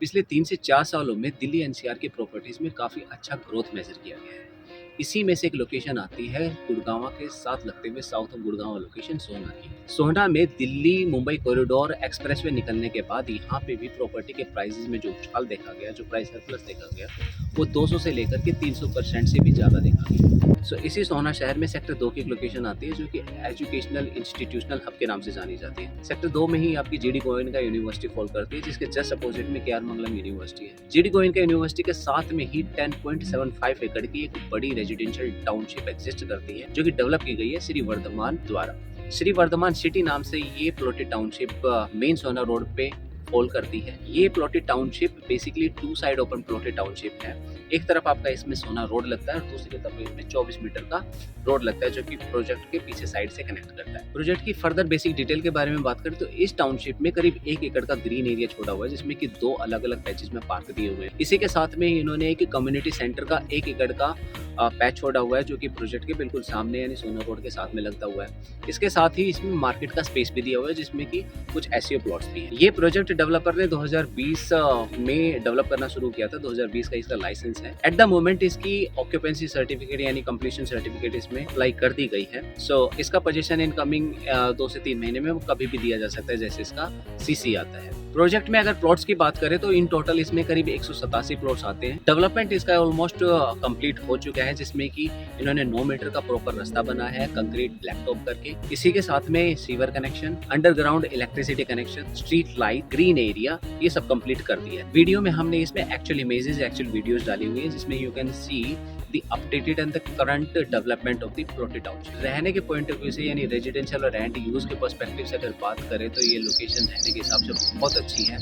पिछले 3 से 4 सालों में दिल्ली एनसीआर की प्रॉपर्टीज़ में काफ़ी अच्छा ग्रोथ मेज़र किया गया है। इसी में से एक लोकेशन आती है गुड़गाँव के साथ लगते हुए साउथ ऑफ गुड़गाँव लोकेशन सोहना की। सोहना में दिल्ली मुंबई कॉरिडोर एक्सप्रेसवे निकलने के बाद यहाँ पे भी प्रॉपर्टी के प्राइसेज़ में जो उछाल देखा गया, जो प्राइस सरप्लस देखा गया, वो 200 से लेकर के 300% से भी ज़्यादा देखा गया। इसी सोहना शहर में सेक्टर 2 की एक लोकेशन आती है जो कि एजुकेशनल इंस्टीट्यूशनल हब के नाम से जानी जाती है। सेक्टर 2 में ही आपकी जीडी गोविंद का यूनिवर्सिटी फॉल करती है, जिसके जस्ट अपोजिट में केआर मंगलम यूनिवर्सिटी है। जीडी गोविंद का यूनिवर्सिटी के साथ में ही 10.75 एकड़ की एक बड़ी रेजिडेंशियल टाउनशिप एग्जिस्ट करती है, जो कि डेवलप की गई है श्री वर्धमान द्वारा। श्री वर्धमान सिटी नाम से ये प्लॉटेड टाउनशिप मेन सोहना रोड पे फॉल करती है। ये plotted township basically 2 side open plotted township है। एक तरफ आपका इसमें सोहना रोड लगता है और दूसरी तरफ इसमें 24 मीटर का रोड लगता है, जो कि प्रोजेक्ट के पीछे साइड से कनेक्ट करता है। प्रोजेक्ट की फर्दर बेसिक डिटेल के बारे में बात करें तो इस टाउनशिप में करीब 1 एकड़ का ग्रीन एरिया छोड़ा हुआ है, जिसमें कि 2 अलग अलग पैचेस में पार्क दिए हुए हैं। इसी के साथ में इन्होंने एक कम्युनिटी सेंटर का 1 एकड़ का पैच छोड़ा हुआ है, जो कि प्रोजेक्ट के बिल्कुल सामने यानी सोहना रोड के साथ में लगता हुआ है। इसके साथ ही इसमें मार्केट का स्पेस भी दिया हुआ है, जिसमें कि कुछ एसईओ प्लॉट्स भी हैं। ये प्रोजेक्ट डेवलपर ने 2020 में डेवलप करना शुरू किया था। 2020 का इसका लाइसेंस है। एट द मोमेंट इसकी ऑक्यूपेंसी सर्टिफिकेट यानी कंप्लीशन सर्टिफिकेट इसमें अप्लाई कर दी गई है। इसका पोजीशन इन कमिंग 2 से 3 महीने में कभी भी दिया जा सकता है, जैसे इसका सीसी आता है। प्रोजेक्ट में अगर प्लॉट्स की बात करें तो इन टोटल इसमें करीब 187 प्लॉट्स आते हैं। डेवलपमेंट इसका ऑलमोस्ट कंप्लीट हो चुका है, जिसमें कि इन्होंने 9 मीटर का प्रॉपर रास्ता बनाया है कंक्रीट ब्लैक टॉप करके। इसी के साथ में sewer connection, underground electricity connection, street light, green area, ये सब कंप्लीट कर दिया है। वीडियो में हमने इसमें एक्चुअल इमेजेस, एक्चुअल वीडियोस डाली हुई है, जिसमें you can see the updated and the current development of the plotted township. रहने के पॉइंट ऑफ व्यू से यानी रेजिडेंशियल और रेंट यूज के पर्सपेक्टिव से अगर बात करें तो ये लोकेशन रहने के हिसाब से बहुत अच्छी है।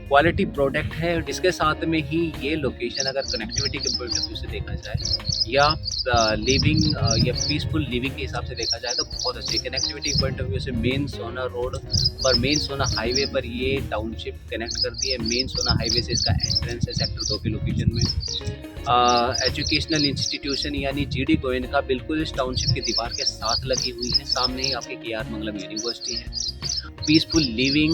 क्वालिटी प्रोडक्ट है। इसके साथ में ही ये लोकेशन अगर कनेक्टिविटी के पॉइंट ऑफ व्यू से देखा जाए या लिविंग या पीसफुल लिविंग के हिसाब से देखा जाए तो बहुत अच्छी कनेक्टिविटी के पॉइंट ऑफ व्यू से मेन सोहना रोड पर, मेन सोहना हाईवे पर ये टाउनशिप कनेक्ट करती है। मेन सोहना हाईवे से इसका एंट्रेंस है सेक्टर 2 की लोकेशन में। एजुकेशनल इंस्टीट्यूशन यानी जीडी गोविंद का बिल्कुल इस टाउनशिप की दीवार के साथ लगी हुई है। सामने ही आपके केआर मंगलम यूनिवर्सिटी है। पीसफुल लिविंग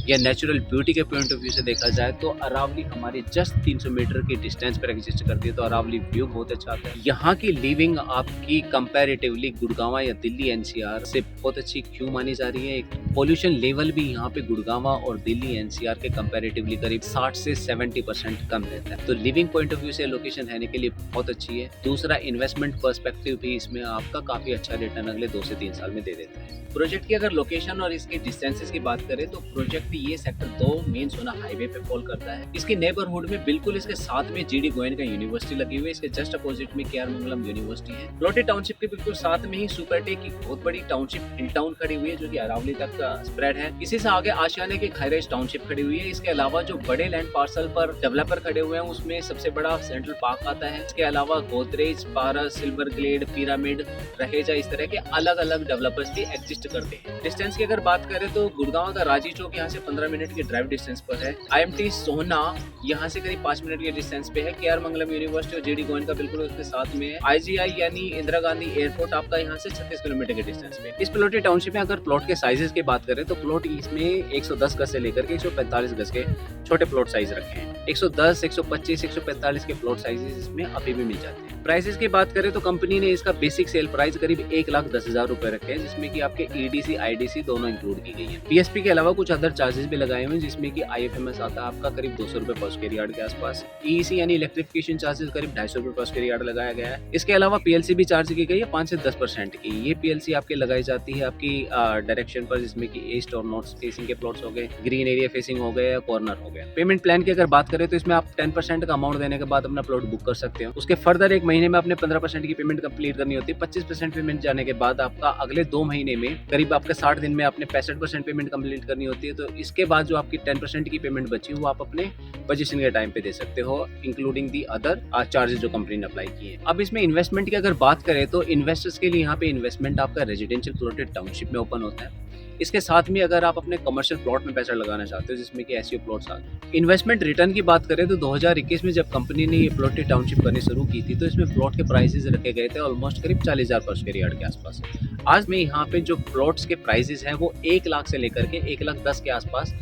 या नेचुरल ब्यूटी के पॉइंट ऑफ व्यू से देखा जाए तो अरावली हमारे जस्ट 300 मीटर की डिस्टेंस पर एग्जिस्ट करती है, तो अरावली व्यू बहुत अच्छा आता है। यहाँ की लिविंग आपकी कंपैरेटिवली गुड़गांव या दिल्ली एनसीआर से बहुत अच्छी क्यों मानी जा रही है? पोल्यूशन लेवल भी यहाँ पे गुड़गांव और दिल्ली एनसीआर के कंपैरेटिवली करीब 60 से 70% कम रहता है, तो लिविंग पॉइंट ऑफ व्यू से लोकेशन रहने के लिए बहुत अच्छी है। दूसरा, इन्वेस्टमेंट पर्सपेक्टिव भी इसमें आपका काफी अच्छा रिटर्न अगले 2 से 3 साल में दे देता है। प्रोजेक्ट की अगर लोकेशन और इसके डिस्टेंसेस की बात करें तो प्रोजेक्ट ये सेक्टर 2 मेन सोहना हाईवे पे फॉल करता है। इसके नेबरहुड में बिल्कुल इसके साथ में जीडी गोविंद का यूनिवर्सिटी लगी हुई है। इसके जस्ट अपोजिट में केआर मंगलम यूनिवर्सिटी है। प्लॉटेड टाउनशिप के बिल्कुल साथ में ही सुपरटेक की बहुत बड़ी टाउनशिप हिल टाउन खड़ी हुई है, जो कि अरावली तक स्प्रेड है। इसी से आगे आशियाने की खाइरेज टाउनशिप खड़ी हुई है। इसके अलावा जो बड़े लैंड पार्सल पर डेवलपर खड़े हुए हैं उसमें सबसे बड़ा सेंट्रल पार्क आता है। इसके अलावा गोदरेज, पारस, सिल्वर ग्लेड, पिरामिड, रहेजा, इस तरह के अलग अलग डेवलपर्स भी एग्जिस्ट करते हैं। डिस्टेंस की अगर बात करें तो गुड़गांव का राजी चौक यहाँ से 15 मिनट के ड्राइव डिस्टेंस पर है। आईएमटी सोहना यहाँ से करीब 5 मिनट के डिस्टेंस पे है। केआर मंगलम यूनिवर्सिटी और जीडी गोविंद का बिल्कुल उसके साथ में है। आईजीआई यानी इंदिरा गांधी एयरपोर्ट आपका यहाँ से 36 किलोमीटर के डिस्टेंस पे। इस प्लॉटेड टाउनशिप में अगर प्लॉट के साइजेस की बात करें तो प्लॉट इसमें 110 गज से लेकर के 145 गज के छोटे प्लॉट साइज रखे हैं। 110, 125, 145 के प्लॉट साइजेस इसमें अभी भी मिल जाते हैं। प्राइसेस की बात करें तो कंपनी ने इसका बेसिक सेल प्राइस करीब 1,10,000 रुपए रखे हैं, जिसमें कि आपके ईडीसी आईडीसी दोनों इंक्लूड की गई है। पीएसपी के अलावा कुछ अदर चार्जेस भी लगाए हुए हैं, जिसमें कि आईएफएमएस आता है आपका करीब 200 रुपए पर स्क्वायर यार्ड के आसपास। ईईसी यानी इलेक्ट्रिफिकेशन चार्जेस करीब 250 रुपए पर स्क्वायर यार्ड लगाया गया है। इसके अलावा पीएलसी भी चार्ज की गई है 5 से 10% की। ये पीएलसी आपके लगाई जाती है आपकी डायरेक्शन पर, जिसमें कि ईस्ट और नॉर्थ फेसिंग के प्लॉट्स हो गए, ग्रीन एरिया फेसिंग हो गए या कॉर्नर हो गया। पेमेंट प्लान की अगर बात करें तो इसमें आप 10% का अमाउंट देने के बाद अपना प्लॉट बुक कर सकते हो। उसके फर्दर 1 महीने में अपने 15% की पेमेंट कंप्लीट करनी होती है। 25% पेमेंट जाने के बाद आपका अगले 2 महीने में करीब आपके 60 दिन में आपने 65% पेमेंट कंप्लीट करनी होती है। तो इसके बाद जो आपकी 10% की पेमेंट बची वो आप अपने पोजीशन के टाइम पे दे सकते हो, इंक्लूडिंग दी अदर चार्जेस जो कंपनी ने अप्लाई किए। अब इसमें इन्वेस्टमेंट की अगर बात करें तो इन्वेस्टर्स के लिए यहाँ पे इन्वेस्टमेंट आपका रेजिडेंशियल प्लॉटेड टाउनशिप में ओपन होता है। इसके साथ में अगर आप अपने कमर्शियल प्लॉट में पैसा लगाना चाहते हो, जिसमें कि एसईओ प्लॉट्स आते हैं। इन्वेस्टमेंट रिटर्न की बात करें तो 2021 में जब कंपनी ने ये प्लॉटेड टाउनशिप करनी शुरू की थी तो इसमें प्लॉट के प्राइसेस रखे गए थे ऑलमोस्ट करीब 40,000 पर स्क्वायर यार्ड के आसपास। आज में यहाँ पे जो प्लॉट्स के प्राइसेस हैं वो 1 लाख से लेकर के 1,10,000 के आसपास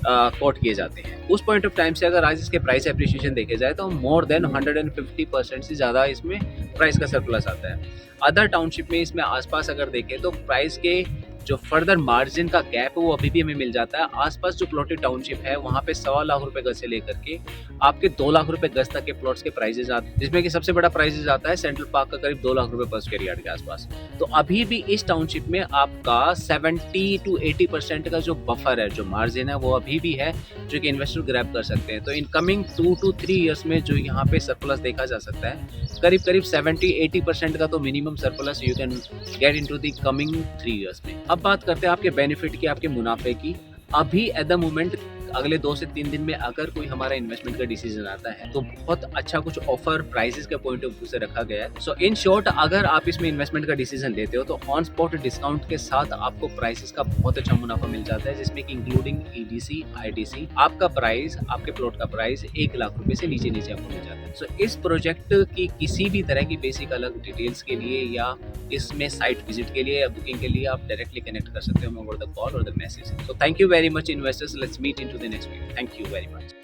कोट किए जाते हैं। उस पॉइंट ऑफ टाइम से अगर आज इसके प्राइस एप्रिसिएशन देखे जाए तो मोर देन 150% से ज़्यादा इसमें प्राइस का सरप्लस आता है। अदर टाउनशिप में इसमें आसपास अगर देखें तो प्राइस के जो फर्दर मार्जिन का गैप है वो अभी भी हमें मिल जाता है। आसपास जो प्लॉटेड टाउनशिप है वहाँ पे 1.25 लाख रुपए गज से लेकर के आपके 2 लाख रुपए गज तक के प्लॉट्स के प्राइजेज आते हैं, जिसमें कि सबसे बड़ा प्राइजेज आता है सेंट्रल पार्क का करीब 2 लाख रुपए पर स्क्वायर यार्ड के आसपास। तो अभी भी इस टाउनशिप में आपका 70 to 80% का जो बफर है, जो मार्जिन है, वो अभी भी है जो कि इन्वेस्टर ग्रैब कर सकते हैं। तो इन कमिंग 2 to 3 ईयर्स में जो यहाँ पे सरप्लस देखा जा सकता है करीब करीब 70-80% का तो minimum surplus you can get into the coming 3 years में। अब बात करते हैं आपके बेनिफिट की, आपके मुनाफे की। अभी एट द मोमेंट अगले 2 से 3 दिन में अगर कोई हमारा इन्वेस्टमेंट का डिसीजन आता है तो बहुत अच्छा कुछ ऑफर प्राइसेस के पॉइंट ऑफ व्यू से रखा गया है। सो इन शॉर्ट अगर आप इसमें इन्वेस्टमेंट का डिसीजन लेते हो तो ऑन स्पॉट डिस्काउंट के साथ आपको प्राइसेस का बहुत अच्छा मुनाफा मिल जाता है, जिसमें कि इंक्लूडिंग ईडीसी आईडीसी आपका प्राइस, आपके प्लॉट का प्राइस 1 लाख रुपए से नीचे नीचे आपको मिल जाता है। सो इस प्रोजेक्ट की किसी भी तरह की बेसिक अलग डिटेल्स के लिए या इसमें साइट विजिट के लिए या बुकिंग के लिए आप डायरेक्टली कनेक्ट कर सकते हो ओवर द कॉल और the message. So thank you very much investors, let's meet in to the next video. Thank you very much.